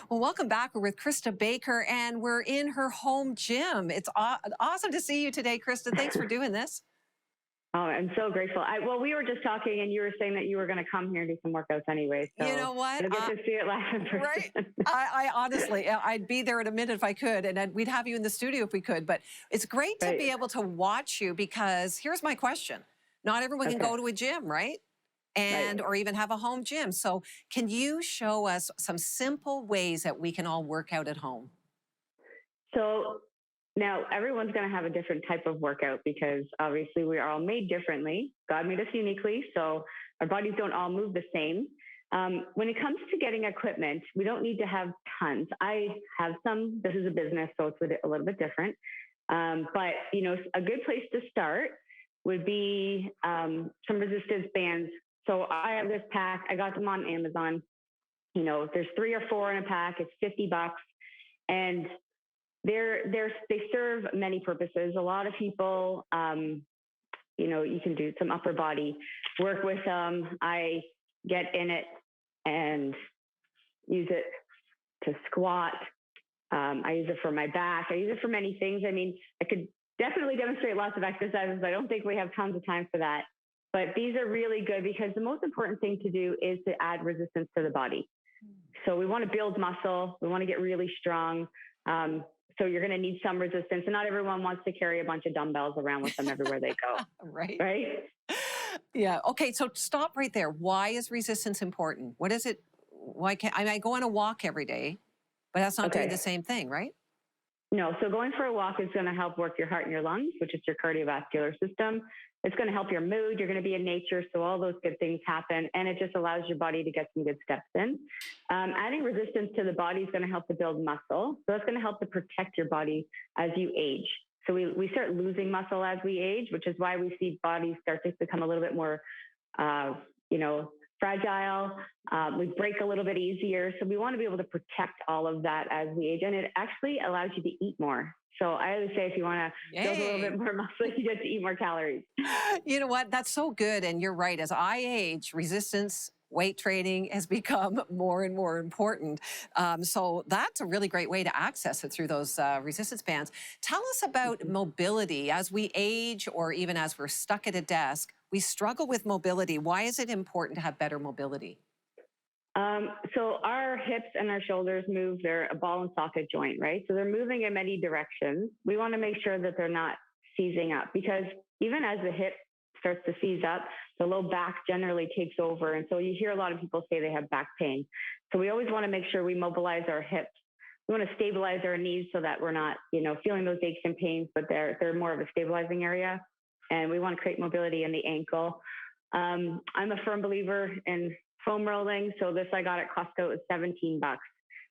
Well, welcome back. We're with Christa Baker, and we're in her home gym. It's awesome to see you today, Christa. Thanks for doing this. Oh, I'm so grateful. Well, we were just talking, and you were saying that you were going to come here and do some workouts anyway, You so know what? you'll get to see it live in Right. person. I honestly, I'd be there in a minute if I could, and we'd have you in the studio if we could. But it's great to Right. be able to watch you because here's my question. Not everyone can Okay. go to a gym, right? Right. And or even have a home gym. So can you show us some simple ways that we can all work out at home? So now everyone's going to have a different type of workout because obviously we are all made differently. God made us uniquely, so our bodies don't all move the same. When it comes to getting equipment, we don't need to have tons. I have some. This is a business, so it's a little bit different. But a good place to start would be some resistance bands. So I have this pack. I got them on Amazon. There's 3 or 4 in a pack. It's $50, and they serve many purposes. A lot of people, you can do some upper body work with them. I get in it and use it to squat. I use it for my back. I use it for many things. I mean, I could definitely demonstrate lots of exercises. I don't think we have tons of time for that. But these are really good because the most important thing to do is to add resistance to the body. So we want to build muscle. We want to get really strong. So you're going to need some resistance. And not everyone wants to carry a bunch of dumbbells around with them everywhere they go. Right. Right? Yeah. Okay. So stop right there. Why is resistance important? What is it? Why can't I go on a walk every day, but that's not doing the Okay. same thing, right? No, so going for a walk is going to help work your heart and your lungs, which is your cardiovascular system. It's going to help your mood. You're going to be in nature, so all those good things happen, and it just allows your body to get some good steps in. Adding resistance to the body is going to help to build muscle, so that's going to help to protect your body as you age. So we start losing muscle as we age, which is why we see bodies start to become a little bit more, fragile. We break a little bit easier. So we want to be able to protect all of that as we age. And it actually allows you to eat more. So I always say if you want to build a little bit more muscle, you get to eat more calories. You know what? That's so good. And you're right. As I age, resistance, weight training has become more and more important. So that's a really great way to access it through those resistance bands. Tell us about mobility. As we age or even as we're stuck at a desk, we struggle with mobility. Why is it important to have better mobility? So our hips and our shoulders move. They're a ball and socket joint, right? So they're moving in many directions. We want to make sure that they're not seizing up because even as the hip starts to seize up, the low back generally takes over. And so you hear a lot of people say they have back pain. So we always want to make sure we mobilize our hips. We want to stabilize our knees so that we're not, feeling those aches and pains, but they're more of a stabilizing area. And we want to create mobility in the ankle. I'm a firm believer in foam rolling. So this I got at Costco. It was $17.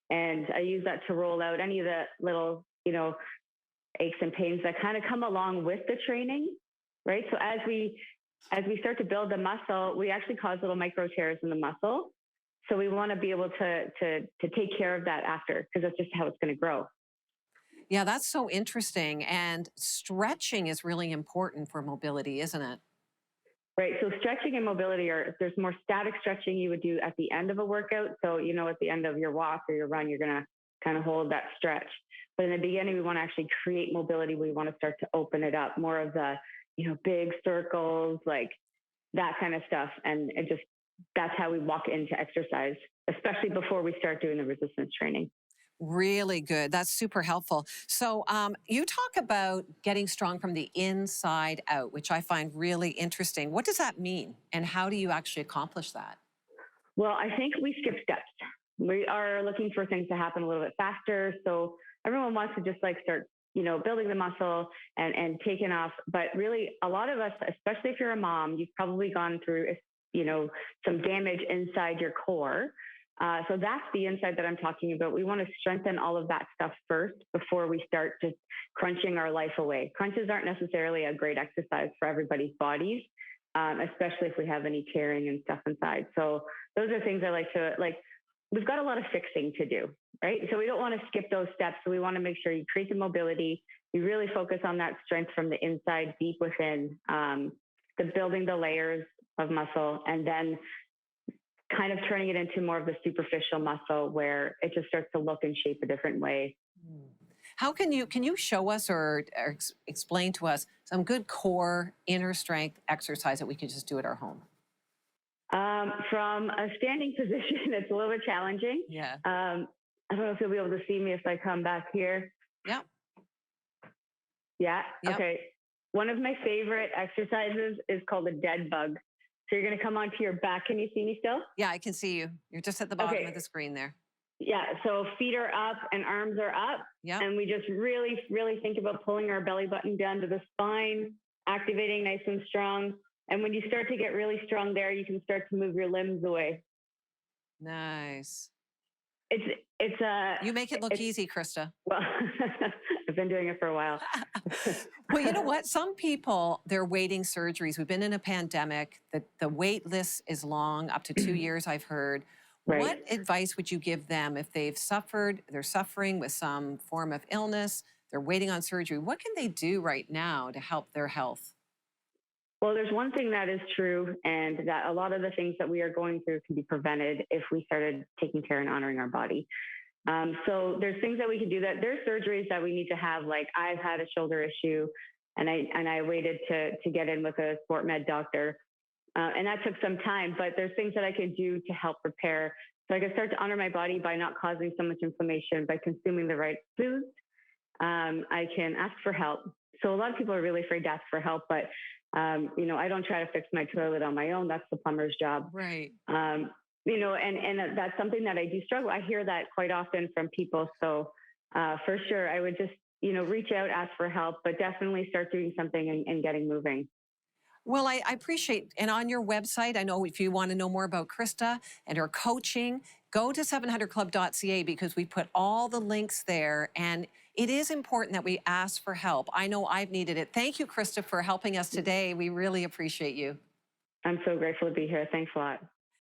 And I use that to roll out any of the little, aches and pains that kind of come along with the training, right? So as we start to build the muscle, we actually cause little micro tears in the muscle. So we want to be able to take care of that after because that's just how it's going to grow. Yeah, that's so interesting. And stretching is really important for mobility, isn't it? Right. So stretching and mobility there's more static stretching you would do at the end of a workout. So, at the end of your walk or your run, you're going to kind of hold that stretch. But in the beginning, we want to actually create mobility. We want to start to open it up, more of the, big circles, like that kind of stuff. And that's how we walk into exercise, especially before we start doing the resistance training. Really good. That's super helpful. So you talk about getting strong from the inside out, which I find really interesting. What does that mean? And how do you actually accomplish that? Well, I think we skip steps. We are looking for things to happen a little bit faster. So everyone wants to just start, building the muscle and taking off. But really, a lot of us, especially if you're a mom, you've probably gone through, some damage inside your core. So that's the inside that I'm talking about. We want to strengthen all of that stuff first before we start just crunching our life away. Crunches aren't necessarily a great exercise for everybody's bodies, especially if we have any tearing and stuff inside. So those are things I like to we've got a lot of fixing to do, right? So we don't want to skip those steps. So we want to make sure you create the mobility. You really focus on that strength from the inside, deep within, the building the layers of muscle, and then kind of turning it into more of the superficial muscle where it just starts to look and shape a different way. Mm. How can you show us or explain to us some good core inner strength exercise that we can just do at our home? From a standing position, it's a little bit challenging. Yeah. I don't know if you'll be able to see me if I come back here. Yep. Yeah. Yep. Okay. One of my favorite exercises is called a dead bug. So you're going to come onto your back. Can you see me still? Yeah, I can see you. You're just at the bottom of the screen there. Yeah. So feet are up and arms are up. Yeah. And we just really, really think about pulling our belly button down to the spine, activating nice and strong. And when you start to get really strong there, you can start to move your limbs away. Nice. You make it look easy, Christa. Well, I've been doing it for a while. Well, you know what? Some people, they're waiting surgeries. We've been in a pandemic. The wait list is long, up to 2 years, I've heard. Right. What advice would you give them if they're suffering with some form of illness, they're waiting on surgery? What can they do right now to help their health? Well, there's one thing that is true, and that a lot of the things that we are going through can be prevented if we started taking care and honoring our body. So there's things that we can do. That there's surgeries that we need to have. Like I've had a shoulder issue, and I waited to get in with a sport med doctor, and that took some time. But there's things that I can do to help prepare. So I can start to honor my body by not causing so much inflammation, by consuming the right foods. I can ask for help. So a lot of people are really afraid to ask for help, but I don't try to fix my toilet on my own. That's the plumber's job. Right. And that's something that I do struggle. I hear that quite often from people. So for sure, I would just, reach out, ask for help, but definitely start doing something and getting moving. Well, I appreciate, and on your website, I know if you want to know more about Christa and her coaching, go to 700club.ca because we put all the links there, and it is important that we ask for help. I know I've needed it. Thank you, Christa, for helping us today. We really appreciate you. I'm so grateful to be here. Thanks a lot.